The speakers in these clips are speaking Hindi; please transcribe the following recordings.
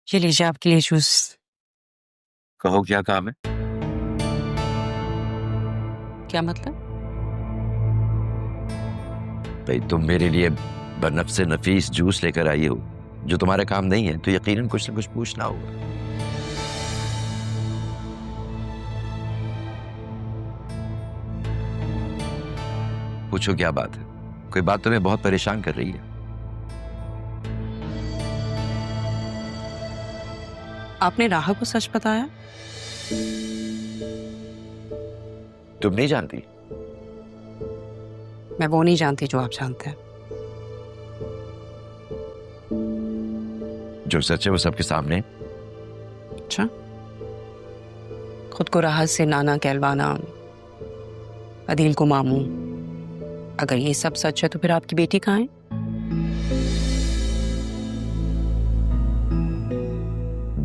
ये लीजिए आपके लिए जूस। कहो क्या काम है? क्या मतलब? भाई तुम मेरे लिए बनफ्से नफीस जूस लेकर आई हो जो तुम्हारे काम नहीं है, तो यकीनन कुछ न कुछ पूछना होगा। पूछो क्या बात है? कोई बात तुम्हें बहुत परेशान कर रही है? आपने राहा को सच बताया? तुम नहीं जानती? मैं वो नहीं जानती जो आप जानते हैं। जो सच है वो सबके सामने। अच्छा, खुद को राहत से नाना कहलवाना, अदील को मामू, अगर ये सब सच है तो फिर आपकी बेटी कहाँ है?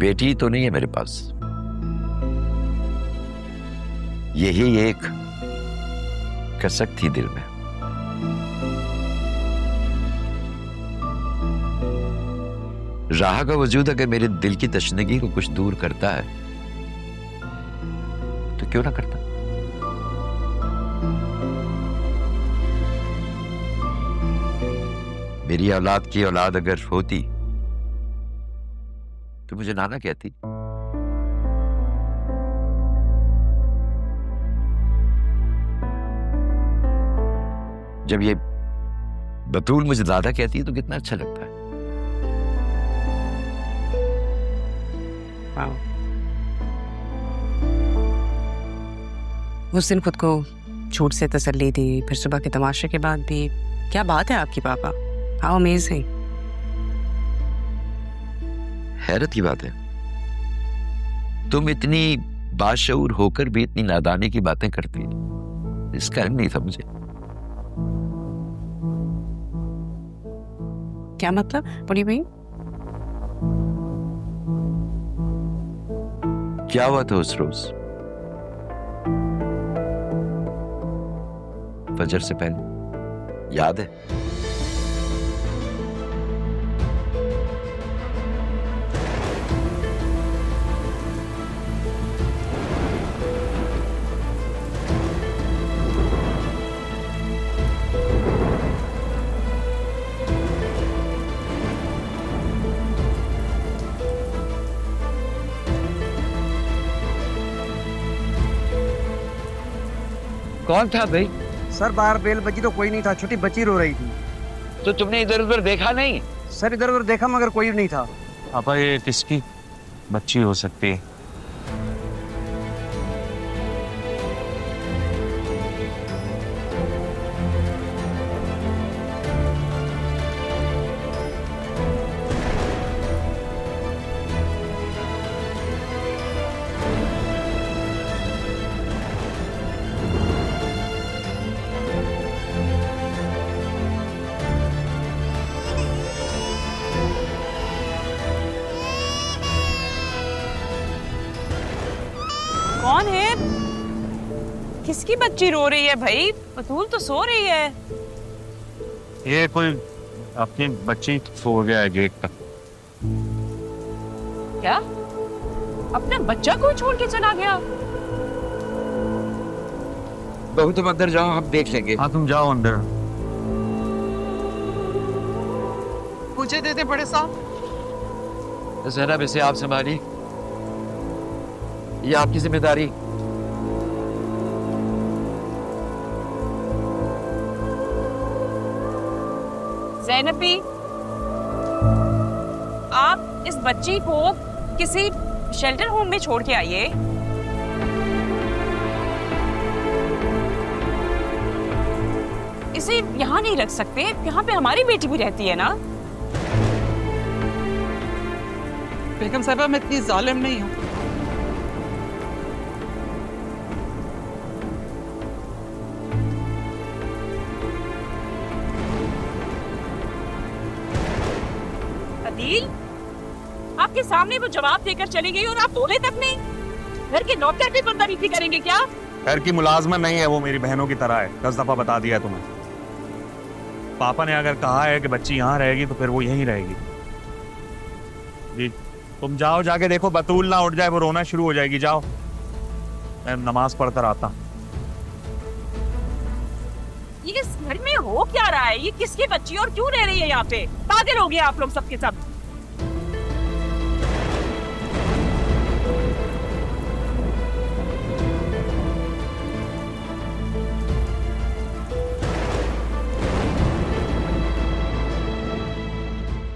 बेटी तो नहीं है मेरे पास, यही एक कसक थी दिल में। राह का वजूद अगर मेरे दिल की तशनगी को कुछ दूर करता है तो क्यों ना करता। मेरी औलाद की औलाद अगर होती तो मुझे नाना कहती। जब ये बतूल मुझे दादा कहती है तो कितना अच्छा लगता है। वाह। उस दिन खुद को झूठ से तसल्ली दी, फिर सुबह के तमाशे के बाद भी। क्या बात है आपकी पापा, हाउ अमेजिंग। हैरत की बात है, तुम इतनी बाशऊर होकर भी इतनी नादानी की बातें करती हो। इसका इल्म नहीं था मुझे। क्या मतलब? बोलिए भाई। क्या हुआ था उस रोज फजर से पहले, याद है? कौन था भाई? सर बाहर बेल बजी तो कोई नहीं था, छोटी बच्ची रो रही थी। तो तुमने इधर उधर देखा नहीं? सर इधर उधर देखा मगर कोई नहीं था। पापा ये किसकी बच्ची हो सकती है? कौन है? किसकी बच्ची रो रही है भाई? बतूल तो सो रही है। ये कोई अपनी बच्ची सो गया है गेट तक। क्या? अपना बच्चा को छोड़ के चला गया? बहू तुम अंदर जाओ, हम देख लेंगे। हाँ तुम जाओ अंदर। मुझे दे दे बड़े साहब। ज़ैनब, इसे आप संभालिए, ये आपकी जिम्मेदारी। ज़ैनबी, आप इस बच्ची को किसी शेल्टर होम में छोड़ के आइए। इसे यहाँ नहीं रख सकते, यहाँ पे हमारी बेटी भी रहती है ना। बेगम साहबा, मैं इतनी जालिम नहीं हूँ। अदील, आपके सामने वो जवाब देकर चली गई और आप बोले तक नहीं। घर के नौकर भी बदतमीजी करेंगे क्या? घर की मुलाजमत नहीं है, वो मेरी बहनों की तरह है। 10 दफा बता दिया है तुम्हें। पापा ने अगर कहा है कि बच्ची यहाँ रहेगी तो फिर वो यहीं रहेगी। जी तुम जाओ, जाके देखो बतूल ना उठ जाए, वो रोना शुरू हो जाएगी। जाओ, मैं नमाज पढ़कर आता। ये इस घर में हो क्या रहा है? ये किसकी बच्ची और क्यों रह रही है यहाँ पे? पागल हो गए आप लोग सबके सब।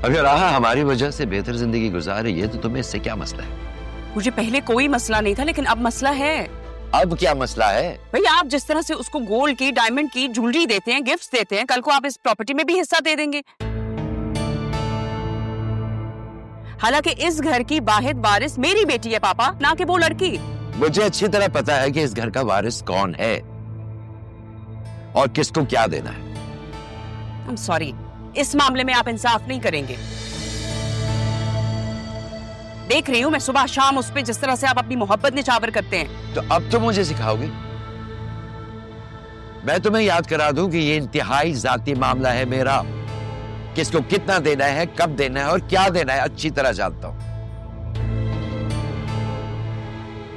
अगर राहा हमारी वजह से बेहतर जिंदगी गुजार रही है तो तुम्हें इससे क्या मसला है? मुझे पहले कोई मसला नहीं था, लेकिन अब मसला है। अब क्या मसला है? भाई, आप जिस तरह से उसको गोल्ड की, डायमंड की ज्वेलरी देते हैं, गिफ्ट्स देते हैं, कल को आप इस प्रॉपर्टी में भी हिस्सा दे देंगे। हालांकि इस घर की वाहिद वारिस मेरी बेटी है पापा, ना कि वो लड़की। मुझे अच्छी तरह पता है कि इस घर का वारिस कौन है और किसको क्या देना है। I'm sorry, इस मामले में आप इंसाफ नहीं करेंगे। देख रही हूं मैं सुबह शाम उस पे जिस तरह से आप अपनी मोहब्बत निछावर करते हैं। तो अब तुम मुझे सिखाओगे? मैं तुम्हें याद करा दूं कि ये इंतहाई जाती मामला है मेरा। किसको कितना देना है, कब देना है और क्या देना है अच्छी तरह जानता हूं।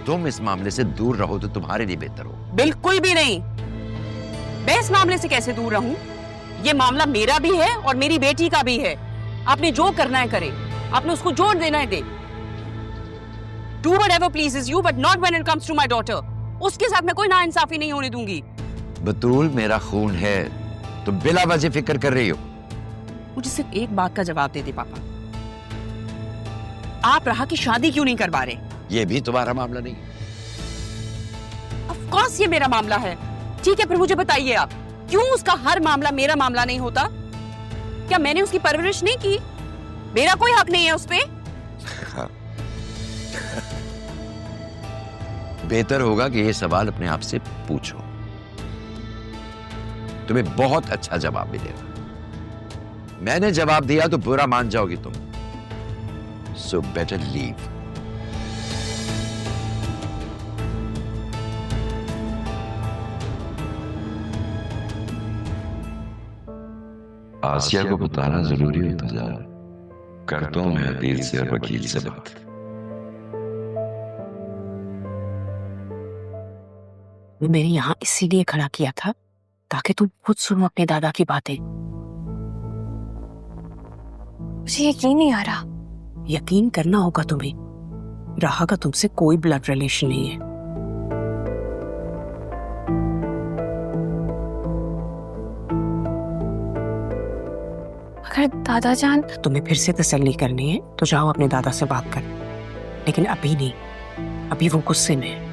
तुम इस मामले से दूर रहो तो तुम्हारे लिए बेहतर हो। बिल्कुल भी नहीं। मैं इस मामले से कैसे दूर रहूं? ये मामला मेरा भी है और मेरी बेटी का भी है। आपने जो करना है करें, आपने उसको जोड़ देना है दे। Do whatever pleases you, but not when it comes to my daughter. उसके साथ मैं कोई नाइंसाफी नहीं होने दूंगी। बतूल मेरा खून है, तुम बिला वजह फिक्र कर रही हो। मुझे सिर्फ एक बात का जवाब दे दे पापा, आप राहा की शादी क्यों नहीं करवा रहे? ये भी तुम्हारा मामला नहीं। Of course ये मेरा मामला है। ठीक है, फिर मुझे बताइए आप, क्यों उसका हर मामला मेरा मामला नहीं होता? क्या मैंने उसकी परवरिश नहीं की? मेरा कोई हक नहीं है उस पे? बेहतर होगा कि ये सवाल अपने आप से पूछो, तुम्हें बहुत अच्छा जवाब मिलेगा। मैंने जवाब दिया तो बुरा मान जाओगी तुम। So better leave. आसिया को बताना जरूरी होता जा रहा है। करता हूं मैं अदील से और वकील से बात। मैंने यहाँ इसीलिए खड़ा किया था ताकि तुम खुद सुनो अपने दादा की बातें। मुझे यकीन नहीं आ रहा। यकीन करना होगा तुम्हें। राहा का तुमसे कोई ब्लड रिलेशन नहीं है। अगर दादा जान, तुम्हें फिर से तसल्ली करनी है तो जाओ अपने दादा से बात कर, लेकिन अभी नहीं। अभी वो गुस्से में है।